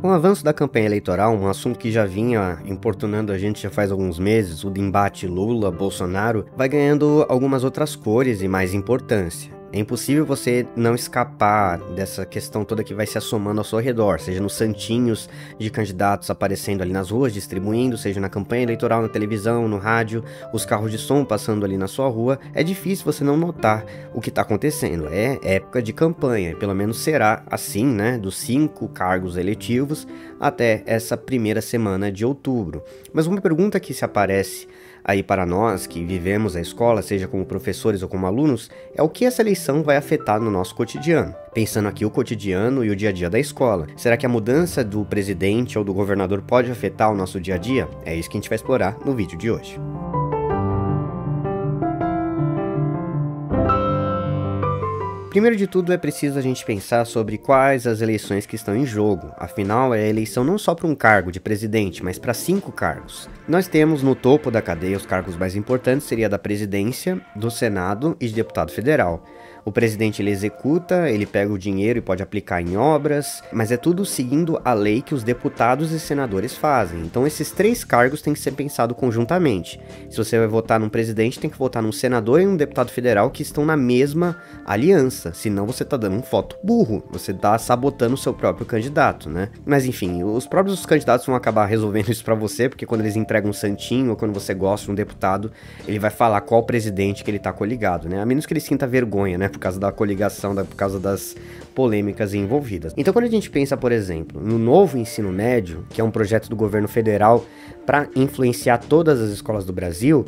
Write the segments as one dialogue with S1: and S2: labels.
S1: Com o avanço da campanha eleitoral, um assunto que já vinha importunando a gente já faz alguns meses, o embate Lula-Bolsonaro, vai ganhando algumas outras cores e mais importância. É impossível você não escapar dessa questão toda que vai se assomando ao seu redor, seja nos santinhos de candidatos aparecendo ali nas ruas, distribuindo, seja na campanha eleitoral, na televisão, no rádio, os carros de som passando ali na sua rua. É difícil você não notar o que está acontecendo. É época de campanha, pelo menos será assim, né, dos 5 cargos eletivos até essa primeira semana de outubro. Mas uma pergunta que se aparece aí para nós que vivemos a escola, seja como professores ou como alunos, é o que essa eleição vai afetar no nosso cotidiano. Pensando aqui o cotidiano e o dia a dia da escola. Será que a mudança do presidente ou do governador pode afetar o nosso dia a dia? É isso que a gente vai explorar no vídeo de hoje. Primeiro de tudo, é preciso a gente pensar sobre quais as eleições que estão em jogo. Afinal, é a eleição não só para um cargo de presidente, mas para 5 cargos. Nós temos no topo da cadeia os cargos mais importantes, seria da presidência, do Senado e de deputado federal. O presidente ele executa, ele pega o dinheiro e pode aplicar em obras, mas é tudo seguindo a lei que os deputados e senadores fazem. Então esses 3 cargos têm que ser pensados conjuntamente. Se você vai votar num presidente, tem que votar num senador e num deputado federal que estão na mesma aliança, senão você tá dando um voto burro, você tá sabotando o seu próprio candidato, né? Mas enfim, os próprios candidatos vão acabar resolvendo isso pra você, porque quando eles entregam um santinho ou quando você gosta de um deputado, ele vai falar qual presidente que ele tá coligado, né? A menos que ele sinta vergonha, né? Por causa da coligação, por causa das polêmicas envolvidas. Então, quando a gente pensa, por exemplo, no novo ensino médio, que é um projeto do governo federal para influenciar todas as escolas do Brasil,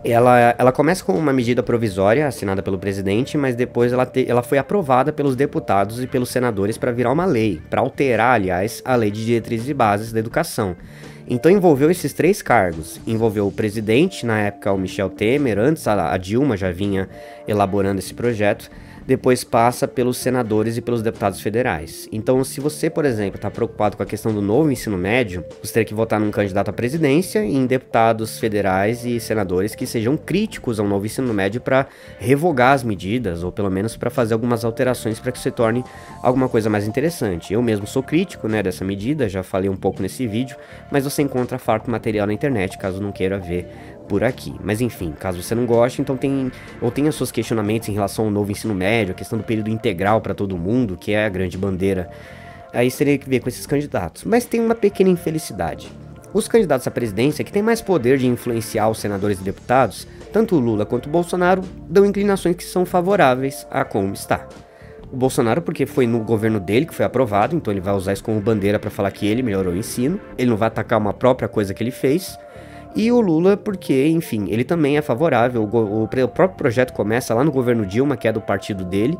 S1: ela começa com uma medida provisória assinada pelo presidente, mas depois ela foi aprovada pelos deputados e pelos senadores para virar uma lei, para alterar, aliás, a lei de diretrizes e bases da educação. Então envolveu esses 3 cargos, envolveu o presidente, na época o Michel Temer, antes a Dilma já vinha elaborando esse projeto, depois passa pelos senadores e pelos deputados federais. Então, se você, por exemplo, está preocupado com a questão do novo ensino médio, você teria que votar num candidato à presidência e em deputados federais e senadores que sejam críticos ao novo ensino médio para revogar as medidas, ou pelo menos para fazer algumas alterações para que se torne alguma coisa mais interessante. Eu mesmo sou crítico, né, dessa medida, já falei um pouco nesse vídeo, mas você encontra farto material na internet, caso não queira ver por aqui. Mas enfim, caso você não goste, então tenha seus questionamentos em relação ao novo ensino médio, a questão do período integral para todo mundo, que é a grande bandeira, aí teria que ver com esses candidatos. Mas tem uma pequena infelicidade. Os candidatos à presidência, que têm mais poder de influenciar os senadores e deputados, tanto o Lula quanto o Bolsonaro, dão inclinações que são favoráveis a como está. O Bolsonaro, porque foi no governo dele que foi aprovado, então ele vai usar isso como bandeira para falar que ele melhorou o ensino, ele não vai atacar uma própria coisa que ele fez. E o Lula, porque, enfim, ele também é favorável, o próprio projeto começa lá no governo Dilma, que é do partido dele,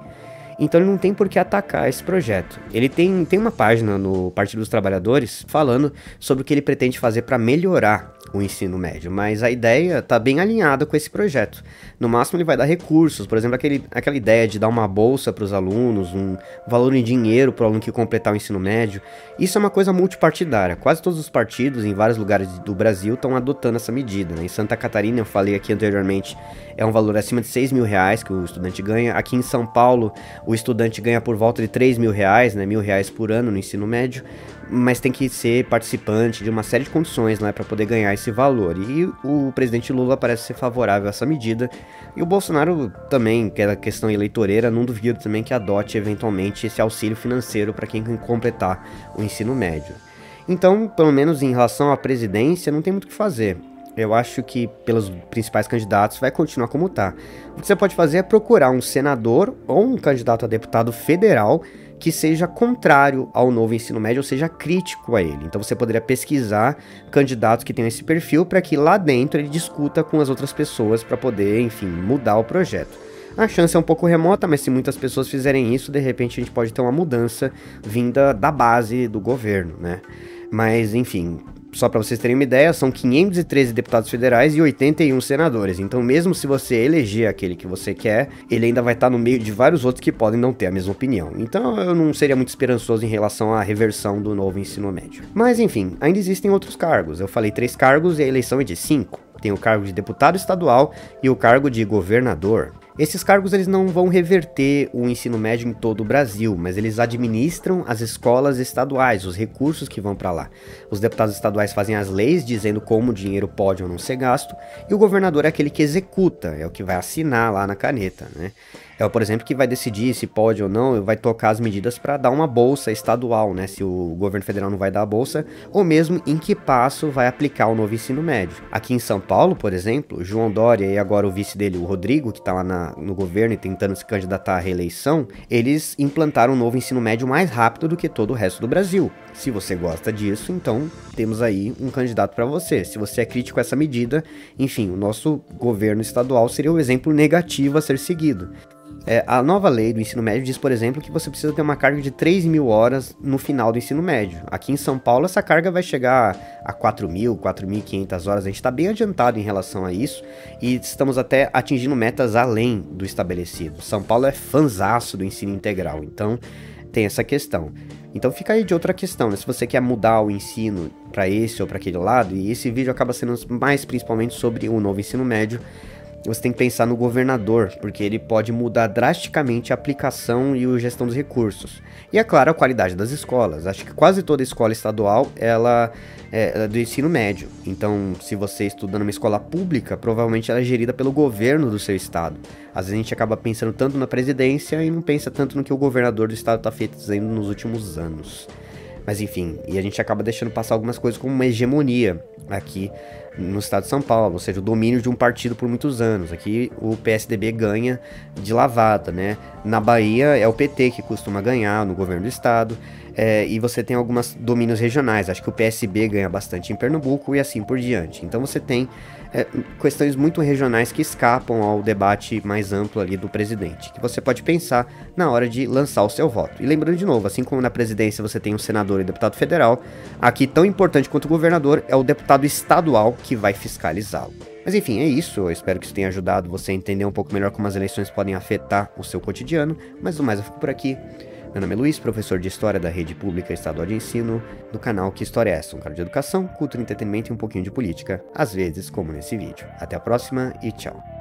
S1: então ele não tem por que atacar esse projeto. Ele tem uma página no Partido dos Trabalhadores falando sobre o que ele pretende fazer para melhorar o ensino médio, mas a ideia está bem alinhada com esse projeto. No máximo ele vai dar recursos, por exemplo, aquela ideia de dar uma bolsa para os alunos, um valor em dinheiro para o aluno que completar o ensino médio. Isso é uma coisa multipartidária, quase todos os partidos em vários lugares do Brasil estão adotando essa medida, né? Em Santa Catarina, eu falei aqui anteriormente, é um valor acima de R$6.000 que o estudante ganha. Aqui em São Paulo, o estudante ganha por volta de R$3.000, né, R$1.000 por ano no ensino médio, mas tem que ser participante de uma série de condições, né, para poder ganhar esse valor. E o presidente Lula parece ser favorável a essa medida, e o Bolsonaro também, que é a questão eleitoreira, não duvido também que adote eventualmente esse auxílio financeiro para quem completar o ensino médio. Então, pelo menos em relação à presidência, não tem muito o que fazer. Eu acho que pelos principais candidatos vai continuar como está. O que você pode fazer é procurar um senador ou um candidato a deputado federal que seja contrário ao novo ensino médio, ou seja, crítico a ele. Então você poderia pesquisar candidatos que tenham esse perfil para que lá dentro ele discuta com as outras pessoas para poder, enfim, mudar o projeto. A chance é um pouco remota, mas se muitas pessoas fizerem isso, de repente a gente pode ter uma mudança vinda da base do governo, né? Mas, enfim, só para vocês terem uma ideia, são 513 deputados federais e 81 senadores. Então, mesmo se você eleger aquele que você quer, ele ainda vai estar no meio de vários outros que podem não ter a mesma opinião. Então, eu não seria muito esperançoso em relação à reversão do novo ensino médio. Mas, enfim, ainda existem outros cargos. Eu falei 3 cargos e a eleição é de 5. Tem o cargo de deputado estadual e o cargo de governador. Esses cargos eles não vão reverter o ensino médio em todo o Brasil, mas eles administram as escolas estaduais, os recursos que vão para lá. Os deputados estaduais fazem as leis dizendo como o dinheiro pode ou não ser gasto, e o governador é aquele que executa, é o que vai assinar lá na caneta, né? É o, por exemplo, que vai decidir se pode ou não, vai tocar as medidas para dar uma bolsa estadual, né? Se o governo federal não vai dar a bolsa, ou mesmo em que passo vai aplicar o novo ensino médio. Aqui em São Paulo, por exemplo, João Dória e agora o vice dele, o Rodrigo, que está lá no governo e tentando se candidatar à reeleição, eles implantaram um novo ensino médio mais rápido do que todo o resto do Brasil. Se você gosta disso, então temos aí um candidato para você. Se você é crítico a essa medida, enfim, o nosso governo estadual seria o exemplo negativo a ser seguido. A nova lei do ensino médio diz, por exemplo, que você precisa ter uma carga de 3.000 horas no final do ensino médio. Aqui em São Paulo, essa carga vai chegar a 4.000, 4.500 horas. A gente está bem adiantado em relação a isso e estamos até atingindo metas além do estabelecido. São Paulo é fanzaço do ensino integral, então tem essa questão. Então fica aí de outra questão, né? Se você quer mudar o ensino para esse ou para aquele lado, e esse vídeo acaba sendo mais principalmente sobre o novo ensino médio, você tem que pensar no governador, porque ele pode mudar drasticamente a aplicação e a gestão dos recursos. E é claro, a qualidade das escolas. Acho que quase toda escola estadual, ela é do ensino médio. Então, se você estuda numa escola pública, provavelmente ela é gerida pelo governo do seu estado. Às vezes a gente acaba pensando tanto na presidência e não pensa tanto no que o governador do estado está fazendo nos últimos anos. Mas enfim, e a gente acaba deixando passar algumas coisas como uma hegemonia aqui no estado de São Paulo, ou seja, o domínio de um partido por muitos anos. Aqui o PSDB ganha de lavada, né? Na Bahia é o PT que costuma ganhar no governo do estado, e você tem alguns domínios regionais. Acho que o PSB ganha bastante em Pernambuco e assim por diante. Então você tem questões muito regionais que escapam ao debate mais amplo ali do presidente, que você pode pensar na hora de lançar o seu voto. E lembrando de novo, assim como na presidência você tem um senador e deputado federal, aqui tão importante quanto o governador é o deputado estadual que vai fiscalizá-lo. Mas enfim, é isso. Eu espero que isso tenha ajudado você a entender um pouco melhor como as eleições podem afetar o seu cotidiano. Mas no mais eu fico por aqui. Meu nome é Luiz, professor de História da Rede Pública Estadual de Ensino, do canal Que História é Essa? Um canal de educação, cultura, entretenimento e um pouquinho de política, às vezes como nesse vídeo. Até a próxima e tchau.